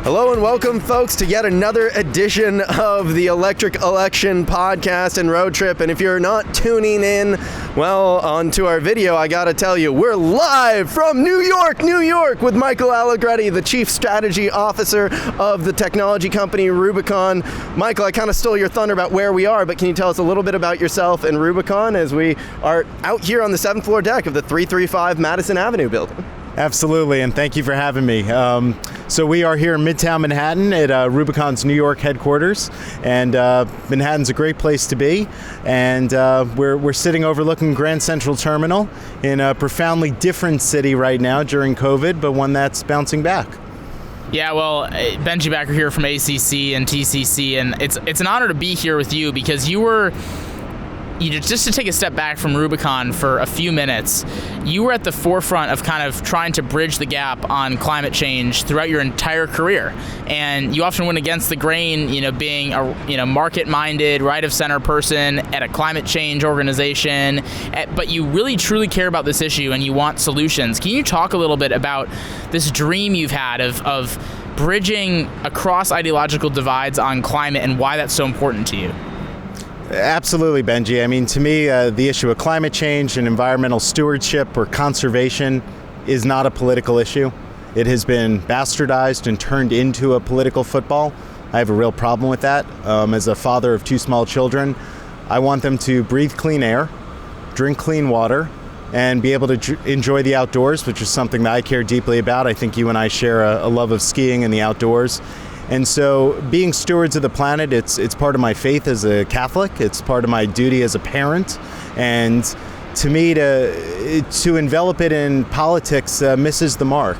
Hello and welcome, folks, to yet another edition of the Electric Election podcast and Roadtrip. And if you're not tuning in, well, onto our video, I gotta tell you, we're live from New York, with Michael Allegretti, the Chief Strategy Officer of the technology company Rubicon. Michael, I kind of stole your thunder about where we are, but can you tell us a little bit about yourself and Rubicon as we are out here on the 7th floor deck of the 335 Madison Avenue building? Absolutely, and thank you for having me. So we are here in Midtown Manhattan at Rubicon's New York headquarters, and Manhattan's a great place to be. And we're sitting overlooking Grand Central Terminal in a profoundly different city right now during COVID, but one that's bouncing back. Yeah, well, Benji Backer here from ACC and TCC, and it's an honor to be here with you because just to take a step back from Rubicon for a few minutes, you were at the forefront of kind of trying to bridge the gap on climate change throughout your entire career. And you often went against the grain, being a market-minded, right-of-center person at a climate change organization. But you really, truly care about this issue and you want solutions. Can you talk a little bit about this dream you've had of bridging across ideological divides on climate and why that's so important to you? Absolutely, Benji. I mean, to me, the issue of climate change and environmental stewardship or conservation is not a political issue. It has been bastardized and turned into a political football. I have a real problem with that. As a father of 2 small children, I want them to breathe clean air, drink clean water, and be able to enjoy the outdoors, which is something that I care deeply about. I think you and I share a love of skiing and the outdoors. And so being stewards of the planet, it's part of my faith as a Catholic. It's part of my duty as a parent. And to me, to envelop it in politics misses the mark.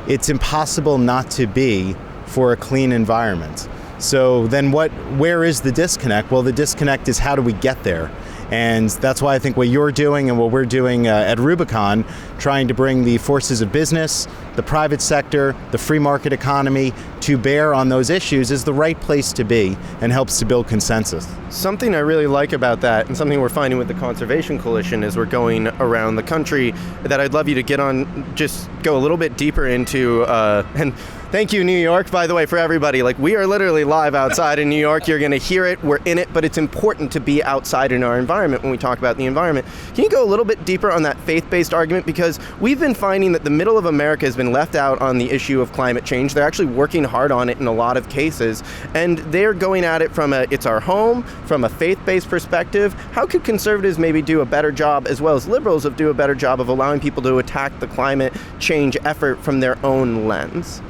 It's impossible not to be for a clean environment. So then where is the disconnect? Well, the disconnect is how do we get there? And that's why I think what you're doing and what we're doing at Rubicon, trying to bring the forces of business, the private sector, the free market economy to bear on those issues is the right place to be and helps to build consensus. Something I really like about that, and something we're finding with the Conservation Coalition as we're going around the country, that I'd love you to get on, just go a little bit deeper into, and thank you, New York, by the way, for everybody. Like, we are literally live outside in New York. You're going to hear it. We're in it, but it's important to be outside in our environment when we talk about the environment. Can you go a little bit deeper on that faith-based argument? Because we've been finding that the middle of America has been left out on the issue of climate change. They're actually working hard on it in a lot of cases, and they're going at it from it's our home, from a faith-based perspective. How could conservatives maybe do a better job, as well as liberals, do a better job of allowing people to attack the climate change effort from their own lens?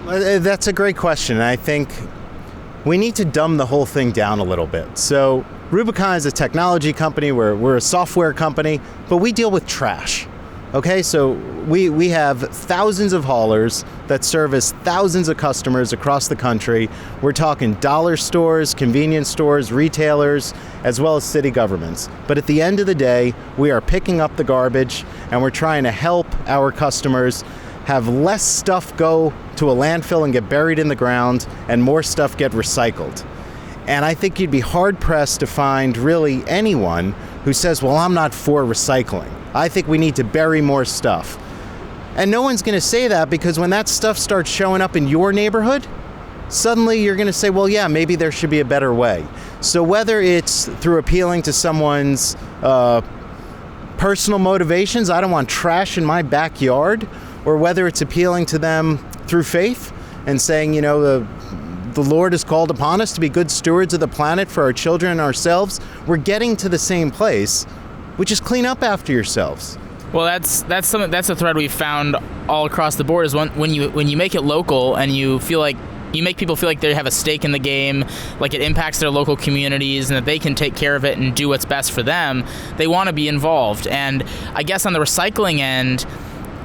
That's a great question. I think we need to dumb the whole thing down a little bit. So Rubicon is a technology company, we're a software company, but we deal with trash. Okay, so we have thousands of haulers that service thousands of customers across the country. We're talking dollar stores, convenience stores, retailers, as well as city governments. But at the end of the day, we are picking up the garbage and we're trying to help our customers have less stuff go to a landfill and get buried in the ground and more stuff get recycled. And I think you'd be hard-pressed to find really anyone who says, well, I'm not for recycling. I think we need to bury more stuff. And no one's going to say that because when that stuff starts showing up in your neighborhood, suddenly you're going to say, well, yeah, maybe there should be a better way. So whether it's through appealing to someone's personal motivations, I don't want trash in my backyard, or whether it's appealing to them through faith and saying, the Lord has called upon us to be good stewards of the planet for our children and ourselves, we're getting to the same place, which is clean up after yourselves. Well, that's a thread we've found all across the board is when you make it local and you feel like you make people feel like they have a stake in the game, like it impacts their local communities and that they can take care of it and do what's best for them, they want to be involved. And I guess on the recycling end,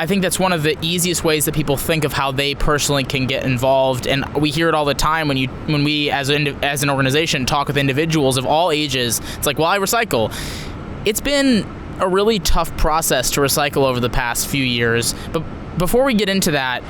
I think that's one of the easiest ways that people think of how they personally can get involved, and we hear it all the time when we as an organization talk with individuals of all ages. It's like, well, I recycle. It's been a really tough process to recycle over the past few years, but before we get into that,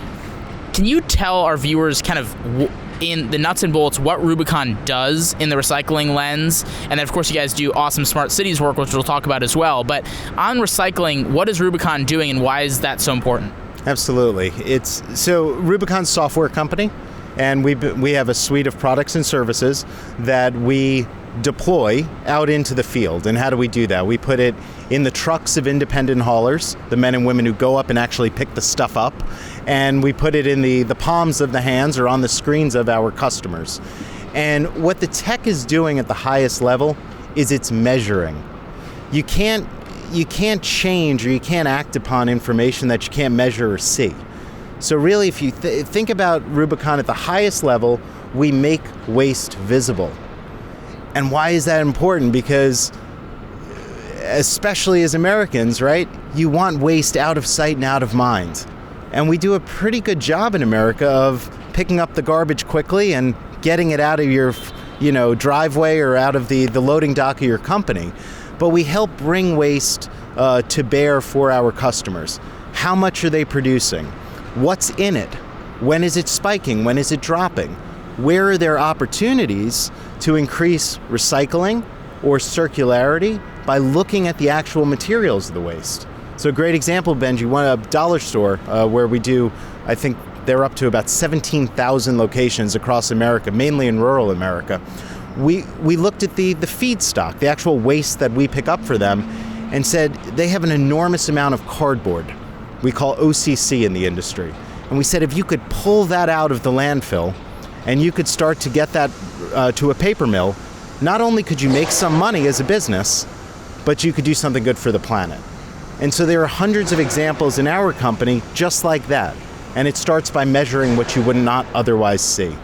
can you tell our viewers kind of in the nuts and bolts what Rubicon does in the recycling lens? And then, of course, you guys do awesome smart cities work, which we'll talk about as well. But on recycling, what is Rubicon doing and why is that so important? Absolutely. So Rubicon's a software company, and we have a suite of products and services that we deploy out into the field. And how do we do that? We put it in the trucks of independent haulers, the men and women who go up and actually pick the stuff up, and we put it in the palms of the hands or on the screens of our customers. And what the tech is doing at the highest level is it's measuring. You can't change or you can't act upon information that you can't measure or see. So really, if you think about Rubicon at the highest level, we make waste visible. And why is that important? Because especially as Americans, right, you want waste out of sight and out of mind. And we do a pretty good job in America of picking up the garbage quickly and getting it out of your, driveway or out of the loading dock of your company. But we help bring waste to bear for our customers. How much are they producing? What's in it? When is it spiking? When is it dropping? Where are there opportunities to increase recycling or circularity by looking at the actual materials of the waste? So a great example, Benji, a dollar store where we do, I think they're up to about 17,000 locations across America, mainly in rural America. We looked at the feedstock, the actual waste that we pick up for them, and said they have an enormous amount of cardboard. We call OCC in the industry. And we said if you could pull that out of the landfill and you could start to get that to a paper mill, not only could you make some money as a business, but you could do something good for the planet. And so there are hundreds of examples in our company just like that. And it starts by measuring what you would not otherwise see.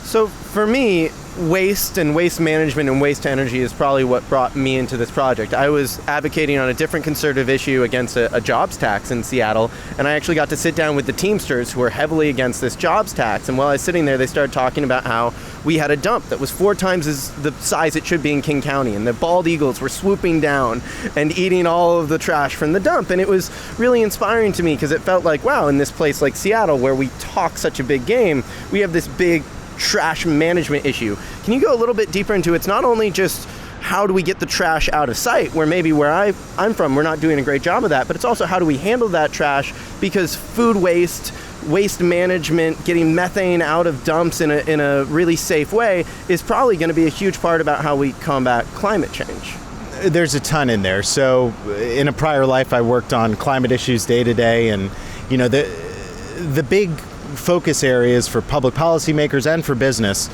So for me, waste and waste management and waste energy is probably what brought me into this project. I was advocating on a different conservative issue against a jobs tax in Seattle, and I actually got to sit down with the Teamsters who were heavily against this jobs tax. And while I was sitting there, they started talking about how we had a dump that was 4 times as the size it should be in King County, and the bald eagles were swooping down and eating all of the trash from the dump. And it was really inspiring to me because it felt like, wow, in this place like Seattle where we talk such a big game, we have this big trash management issue. Can you go a little bit deeper into it's not only just how do we get the trash out of sight, where maybe where I'm from, we're not doing a great job of that, but it's also how do we handle that trash, because food waste, waste management, getting methane out of dumps in a really safe way is probably going to be a huge part about how we combat climate change. There's a ton in there. So in a prior life, I worked on climate issues day to day, and the big focus areas for public policymakers and for business,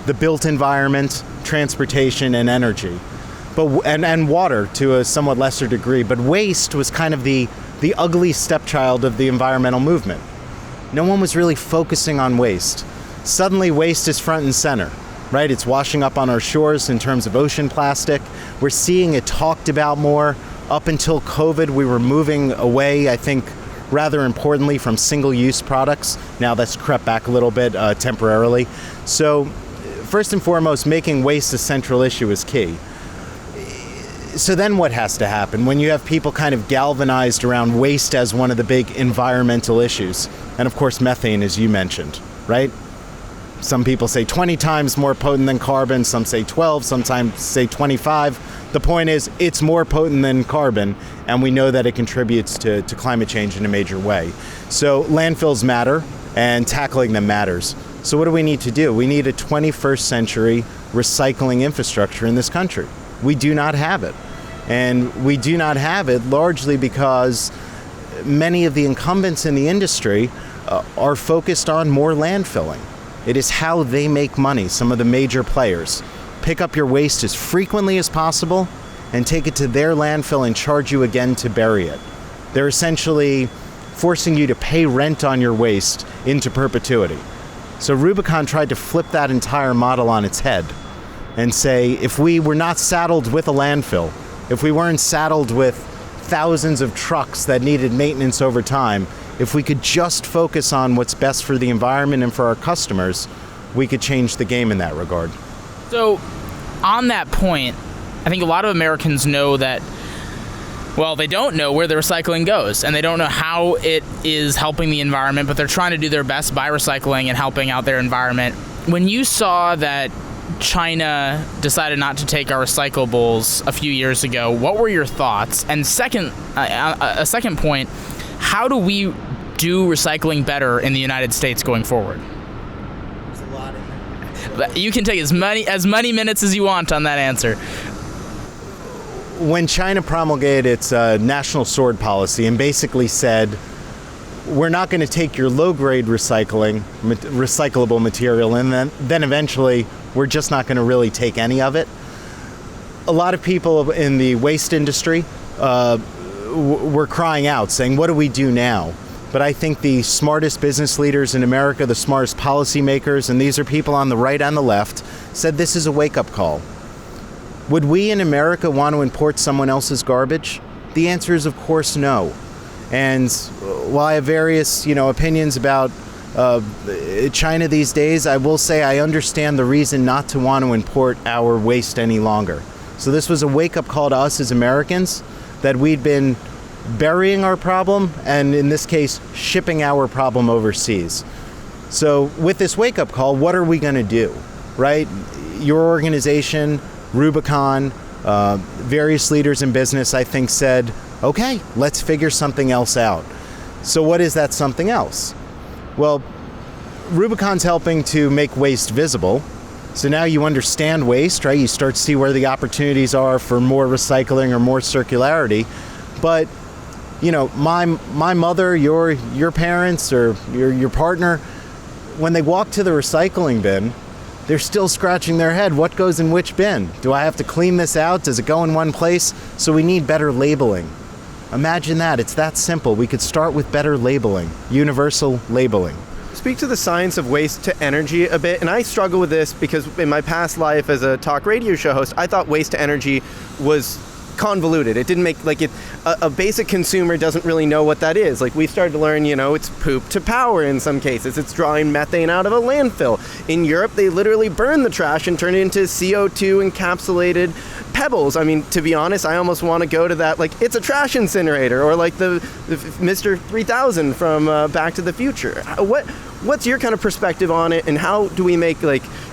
the built environment, transportation, and energy, and water to a somewhat lesser degree. But waste was kind of the ugly stepchild of the environmental movement. No one was really focusing on waste. Suddenly, waste is front and center, right? It's washing up on our shores in terms of ocean plastic. We're seeing it talked about more. Up until COVID, we were moving away, I think, rather importantly, from single-use products. Now that's crept back a little bit temporarily. So first and foremost, making waste a central issue is key. So then what has to happen when you have people kind of galvanized around waste as one of the big environmental issues? And of course, methane, as you mentioned, right? Some people say 20 times more potent than carbon, some say 12, sometimes say 25. The point is, it's more potent than carbon, and we know that it contributes to climate change in a major way. So landfills matter, and tackling them matters. So what do we need to do? We need a 21st century recycling infrastructure in this country. We do not have it. And we do not have it largely because many of the incumbents in the industry are focused on more landfilling. It is how they make money, some of the major players. Pick up your waste as frequently as possible and take it to their landfill and charge you again to bury it. They're essentially forcing you to pay rent on your waste into perpetuity. So Rubicon tried to flip that entire model on its head and say, if we were not saddled with a landfill, if we weren't saddled with thousands of trucks that needed maintenance over time, if we could just focus on what's best for the environment and for our customers, we could change the game in that regard. So, on that point, I think a lot of Americans know that, well, they don't know where the recycling goes, and they don't know how it is helping the environment, but they're trying to do their best by recycling and helping out their environment. When you saw that China decided not to take our recyclables a few years ago, what were your thoughts? And a second point, how do we do recycling better in the United States going forward? There's a lot in there. But you can take as many minutes as you want on that answer. When China promulgated its national sword policy and basically said, we're not going to take your low-grade recyclable material, and then eventually we're just not going to really take any of it. A lot of people in the waste industry were crying out, saying, what do we do now? But I think the smartest business leaders in America, the smartest policymakers, and these are people on the right and the left, said this is a wake-up call. Would we in America want to import someone else's garbage? The answer is, of course, no. And while I have various, opinions about China these days, I will say I understand the reason not to want to import our waste any longer. So this was a wake-up call to us as Americans that we'd been burying our problem, and in this case, shipping our problem overseas. So with this wake-up call, what are we going to do, right? Your organization, Rubicon, various leaders in business, I think, said, okay, let's figure something else out. So what is that something else? Well, Rubicon's helping to make waste visible. So now you understand waste, right? You start to see where the opportunities are for more recycling or more circularity. But, my mother, your parents, or your partner, when they walk to the recycling bin, they're still scratching their head. What goes in which bin? Do I have to clean this out? Does it go in one place? So we need better labeling. Imagine that. It's that simple. We could start with better labeling, universal labeling. Speak to the science of waste to energy a bit. And I struggle with this because in my past life as a talk radio show host, I thought waste to energy was convoluted. It didn't make, a basic consumer doesn't really know what that is. We started to learn, it's poop to power in some cases. It's drawing methane out of a landfill. In Europe, they literally burn the trash and turn it into CO2 encapsulated pebbles. I mean, to be honest, I almost want to go to that, it's a trash incinerator, or the Mr. 3000 from Back to the Future. What's your kind of perspective on it, and how do we make,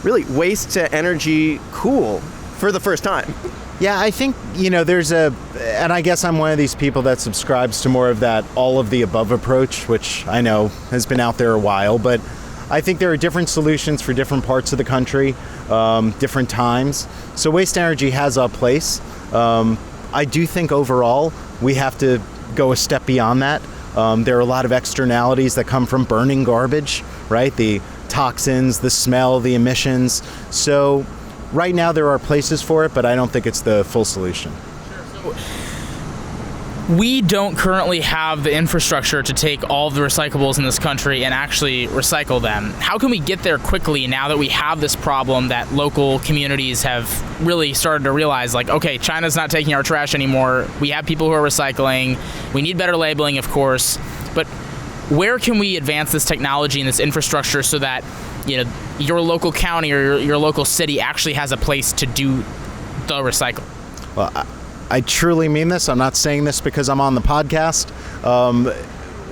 really waste to energy cool for the first time? Yeah, I think, and I guess I'm one of these people that subscribes to more of that all of the above approach, which I know has been out there a while, but I think there are different solutions for different parts of the country, different times. So waste energy has a place. I do think overall we have to go a step beyond that. There are a lot of externalities that come from burning garbage, right? The toxins, the smell, the emissions. So right now there are places for it, but I don't think it's the full solution. Sure. We don't currently have the infrastructure to take all of the recyclables in this country and actually recycle them. How can we get there quickly now that we have this problem that local communities have really started to realize, okay, China's not taking our trash anymore. We have people who are recycling. We need better labeling, of course. But where can we advance this technology and this infrastructure so that your local county or your local city actually has a place to do the recycle? Well, I truly mean this. I'm not saying this because I'm on the podcast.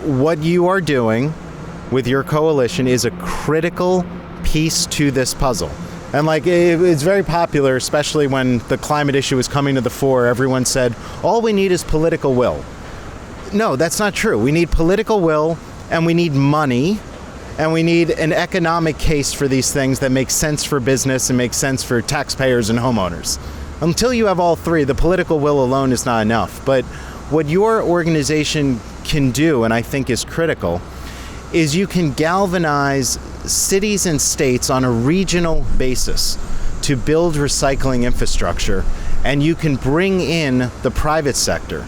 What you are doing with your coalition is a critical piece to this puzzle. And it's very popular, especially when the climate issue was coming to the fore. Everyone said, all we need is political will. No, that's not true. We need political will, and we need money, and we need an economic case for these things that makes sense for business and makes sense for taxpayers and homeowners. Until you have all three, the political will alone is not enough. But what your organization can do, and I think is critical, is you can galvanize cities and states on a regional basis to build recycling infrastructure, and you can bring in the private sector.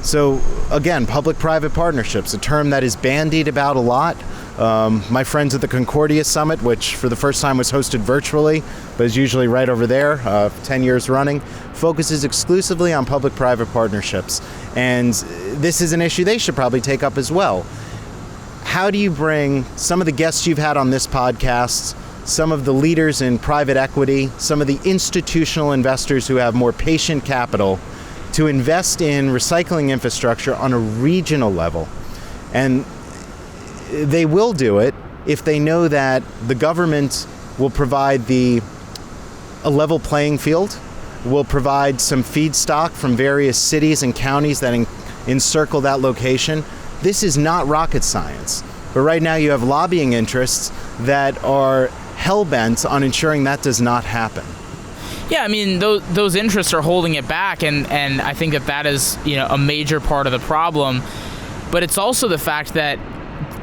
So again, public-private partnerships, a term that is bandied about a lot. My friends at the Concordia Summit, which for the first time was hosted virtually, but is usually right over there, 10 years running, focuses exclusively on public-private partnerships. And this is an issue they should probably take up as well. How do you bring some of the guests you've had on this podcast, some of the leaders in private equity, some of the institutional investors who have more patient capital to invest in recycling infrastructure on a regional level? And they will do it if they know that the government will provide a level playing field, will provide some feedstock from various cities and counties that encircle that location, This is not rocket science. But right now you have lobbying interests that are hell-bent on ensuring that does not happen. Yeah, I mean, those interests are holding it back, and I think that is, a major part of the problem. But it's also the fact that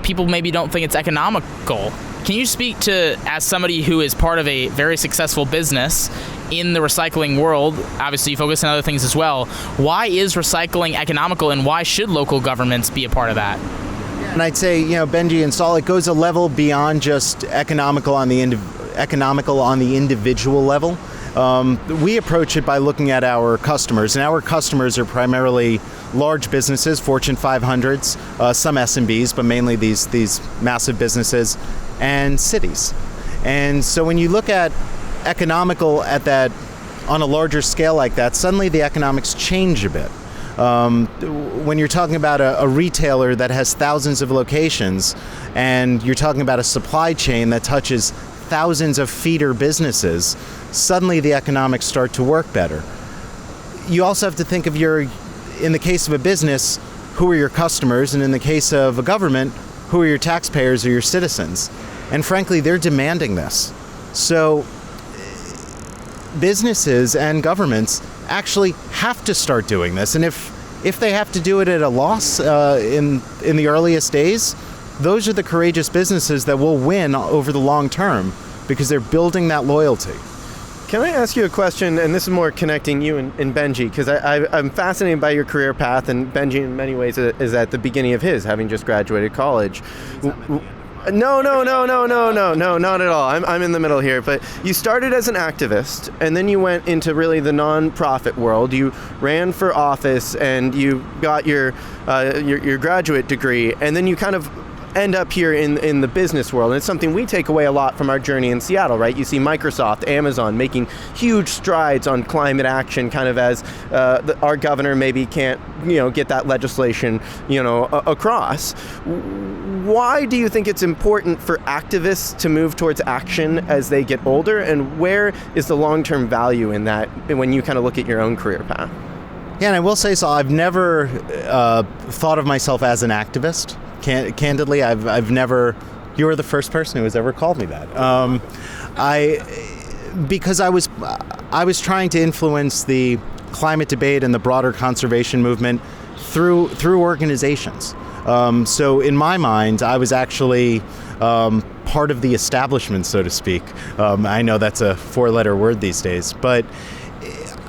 people maybe don't think it's economical. Can you speak to, as somebody who is part of a very successful business in the recycling world, obviously you focus on other things as well, why is recycling economical, and why should local governments be a part of that? And I'd say, Benji and Saul, it goes a level beyond just economical on the individual level. We approach it by looking at our customers, and our customers are primarily large businesses, Fortune 500s, some SMBs, but mainly these massive businesses, and cities. And so when you look at economical at that, on a larger scale like that, suddenly the economics change a bit. When you're talking about a retailer that has thousands of locations, and you're talking about a supply chain that touches thousands of feeder businesses, suddenly the economics start to work better. You also have to think of in the case of a business, who are your customers, and in the case of a government, who are your taxpayers or your citizens? And frankly, they're demanding this. So businesses and governments actually have to start doing this. And if they have to do it at a loss in the earliest days, those are the courageous businesses that will win over the long term because they're building that loyalty. Can I ask you a question, and this is more connecting you and Benji, because I'm fascinated by your career path, and Benji in many ways is at the beginning of his, having just graduated college. No, not at all. I'm in the middle here. But you started as an activist, and then you went into really the nonprofit world. You ran for office, and you got your graduate degree, and then you kind of end up here in the business world. And it's something we take away a lot from our journey in Seattle, right? You see Microsoft, Amazon making huge strides on climate action, kind of as our governor maybe can't, get that legislation, across. Why do you think it's important for activists to move towards action as they get older? And where is the long-term value in that when you kind of look at your own career path? Yeah, and I will say, so I've never thought of myself as an activist. Candidly, I've never. You were the first person who has ever called me that. Because I was trying to influence the climate debate and the broader conservation movement through organizations. So in my mind, I was actually part of the establishment, so to speak. I know that's a 4-letter word these days, but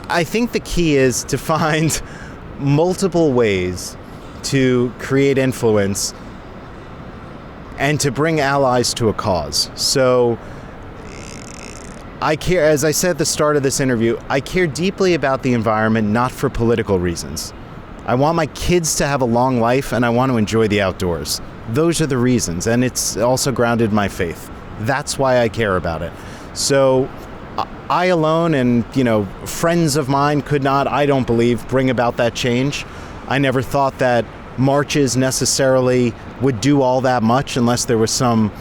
I think the key is to find multiple ways to create influence and to bring allies to a cause. So I care, as I said at the start of this interview, I care deeply about the environment, not for political reasons. I want my kids to have a long life, and I want to enjoy the outdoors. Those are the reasons, and it's also grounded in my faith. That's why I care about it. So I alone and, friends of mine could not, I don't believe, bring about that change. I never thought that marches necessarily would do all that much unless there was some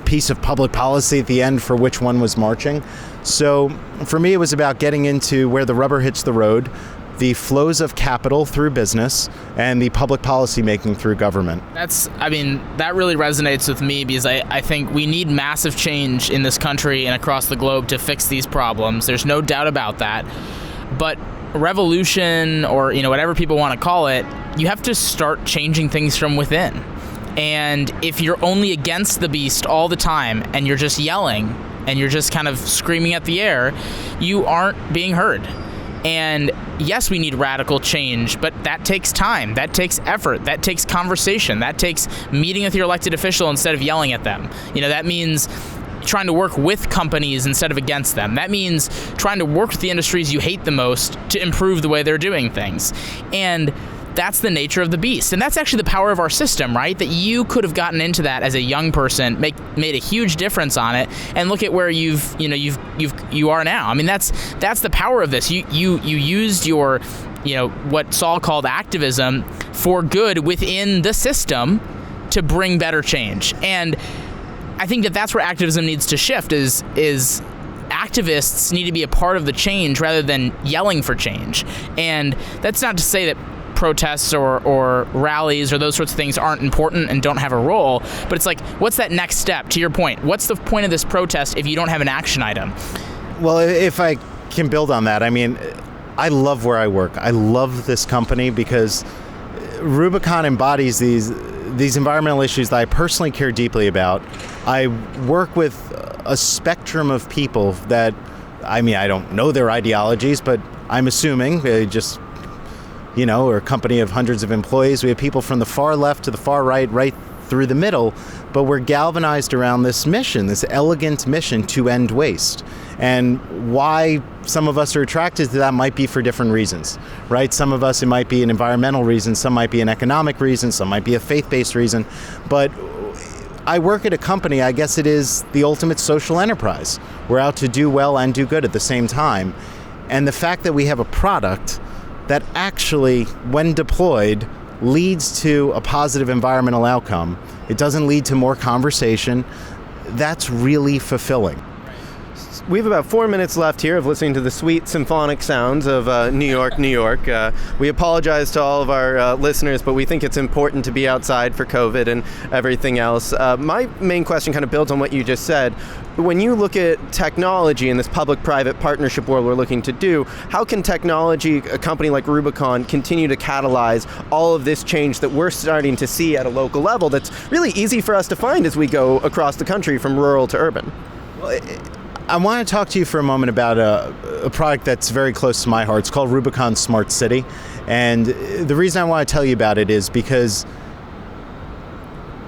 piece of public policy at the end for which one was marching. So for me, it was about getting into where the rubber hits the road, the flows of capital through business, and the public policy making through government. That really resonates with me because I think we need massive change in this country and across the globe to fix these problems. There's no doubt about that. But revolution, or whatever people want to call it, you have to start changing things from within. And if you're only against the beast all the time and you're just yelling and you're just kind of screaming at the air, you aren't being heard. And yes, we need radical change, but that takes time, that takes effort, that takes conversation, that takes meeting with your elected official instead of yelling at them. That means trying to work with companies instead of against them. That means trying to work with the industries you hate the most to improve the way they're doing things. And that's the nature of the beast. And that's actually the power of our system, right? That you could have gotten into that as a young person, made a huge difference on it, and look at where you are now. I mean, that's the power of this. You used your, what Saul called activism for good within the system to bring better change. And I think that's where activism needs to shift is activists need to be a part of the change rather than yelling for change. And that's not to say that protests or rallies or those sorts of things aren't important and don't have a role. But it's like, what's that next step? To your point, what's the point of this protest if you don't have an action item? Well, if I can build on that, I mean, I love where I work. I love this company because Rubicon embodies these environmental issues that I personally care deeply about. I work with a spectrum of people that, I mean, I don't know their ideologies, but I'm assuming we're a company of hundreds of employees. We have people from the far left to the far right through the middle, but we're galvanized around this mission, this elegant mission to end waste. And why some of us are attracted to that might be for different reasons, right? Some of us, it might be an environmental reason, some might be an economic reason, some might be a faith-based reason. But I work at a company, I guess it is the ultimate social enterprise. We're out to do well and do good at the same time. And the fact that we have a product that actually, when deployed, leads to a positive environmental outcome, it doesn't lead to more conversation, that's really fulfilling. We have about 4 minutes left here of listening to the sweet symphonic sounds of New York, New York. We apologize to all of our listeners, but we think it's important to be outside for COVID and everything else. My main question kind of builds on what you just said. When you look at technology in this public-private partnership world we're looking to do, how can technology, a company like Rubicon, continue to catalyze all of this change that we're starting to see at a local level that's really easy for us to find as we go across the country from rural to urban? Well, I want to talk to you for a moment about a product that's very close to my heart. It's called Rubicon Smart City. And the reason I want to tell you about it is because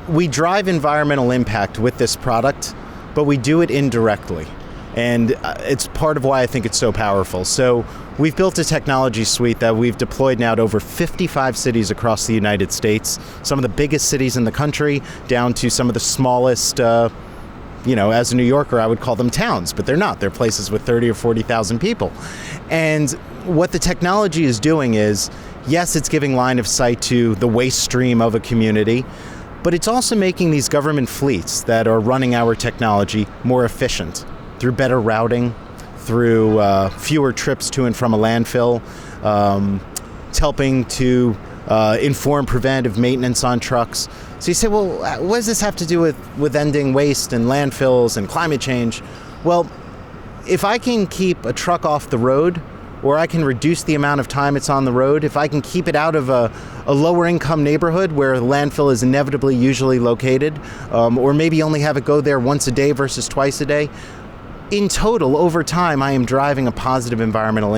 we drive environmental impact with this product, but we do it indirectly. And it's part of why I think it's so powerful. So we've built a technology suite that we've deployed now to over 55 cities across the United States, some of the biggest cities in the country, down to some of the smallest as a New Yorker, I would call them towns, but they're not. They're places with 30 or 40,000 people. And what the technology is doing is, yes, it's giving line of sight to the waste stream of a community, but it's also making these government fleets that are running our technology more efficient through better routing, through fewer trips to and from a landfill. It's helping to inform preventive maintenance on trucks. So you say, well, what does this have to do with ending waste and landfills and climate change? Well, if I can keep a truck off the road, or I can reduce the amount of time it's on the road, if I can keep it out of a lower income neighborhood where the landfill is inevitably usually located, or maybe only have it go there once a day versus twice a day, in total, over time, I am driving a positive environmental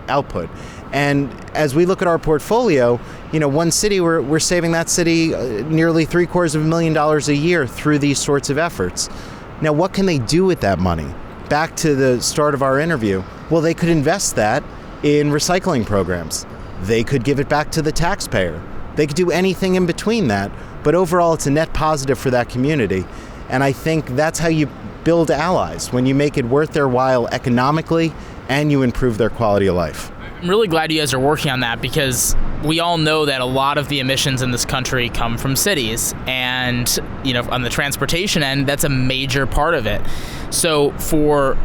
output. And as we look at our portfolio, one city, we're saving that city nearly $750,000 a year through these sorts of efforts. Now, what can they do with that money? Back to the start of our interview. Well, they could invest that in recycling programs. They could give it back to the taxpayer. They could do anything in between that. But overall, it's a net positive for that community. And I think that's how you build allies, when you make it worth their while economically and you improve their quality of life. I'm really glad you guys are working on that, because we all know that a lot of the emissions in this country come from cities, and on the transportation end, that's a major part of it. So for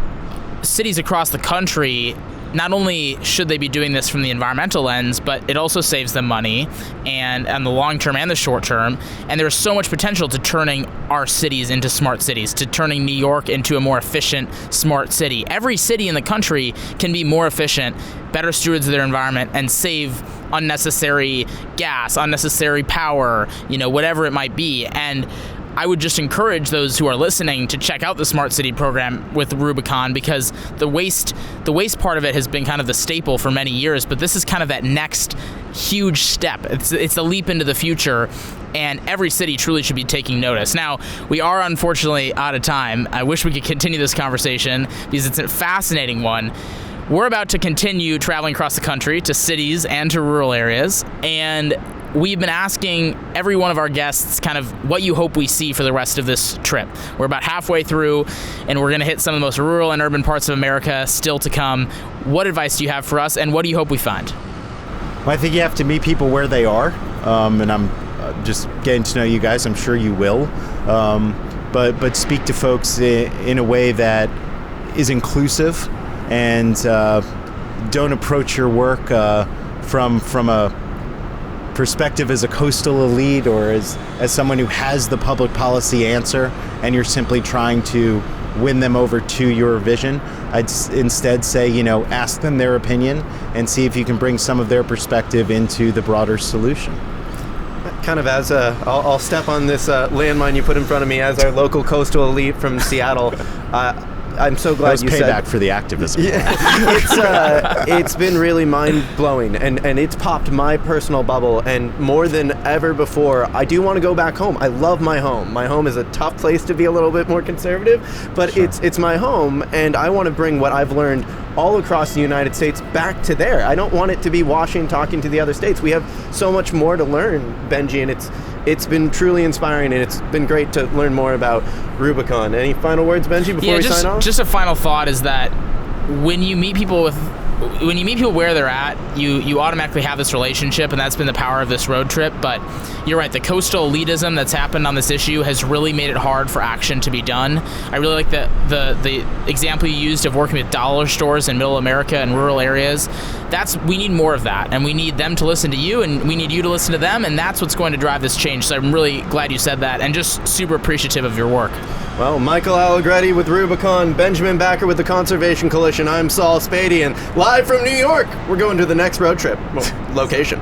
cities across the country, not only should they be doing this from the environmental lens, but it also saves them money, and on the long term and the short term. And there's so much potential to turning our cities into smart cities, to turning New York into a more efficient, smart city. Every city in the country can be more efficient, better stewards of their environment, and save unnecessary gas, unnecessary power, whatever it might be. And I would just encourage those who are listening to check out the Smart City program with Rubicon, because the waste part of it has been kind of the staple for many years, but this is kind of that next huge step. It's a leap into the future, and every city truly should be taking notice. Now, we are unfortunately out of time. I wish we could continue this conversation because it's a fascinating one. We're about to continue traveling across the country to cities and to rural areas, and we've been asking every one of our guests kind of what you hope we see for the rest of this trip. We're about halfway through, and we're going to hit some of the most rural and urban parts of America still to come. What advice do you have for us, and what do you hope we find? Well, I think you have to meet people where they are, and I'm just getting to know you guys. I'm sure you will, but speak to folks in a way that is inclusive, and don't approach your work from a perspective as a coastal elite or as someone who has the public policy answer, and you're simply trying to win them over to your vision. I'd instead say, ask them their opinion and see if you can bring some of their perspective into the broader solution. Kind of as I'll step on this landmine you put in front of me as our local coastal elite from Seattle. I'm so glad you said... That was payback for the activism. Yeah, it's been really mind-blowing, and it's popped my personal bubble, and more than ever before, I do want to go back home. I love my home. My home is a tough place to be a little bit more conservative, but Sure. it's my home, and I want to bring what I've learned all across the United States back to there. I don't want it to be Washington talking to the other states. We have so much more to learn, Benji, and it's been truly inspiring, and it's been great to learn more about Rubicon. Any final words, Benji, before we sign off? Just a final thought is that when you meet people where they're at, you automatically have this relationship, and that's been the power of this road trip. But you're right, the coastal elitism that's happened on this issue has really made it hard for action to be done. I really like the example you used of working with dollar stores in middle America and rural areas. We need more of that, and we need them to listen to you, and we need you to listen to them, and that's what's going to drive this change. So I'm really glad you said that, and just super appreciative of your work. Well, Michael Allegretti with Rubicon, Benjamin Backer with the Conservation Coalition. I'm Saul Spady, and live from New York, we're going to the next road trip location.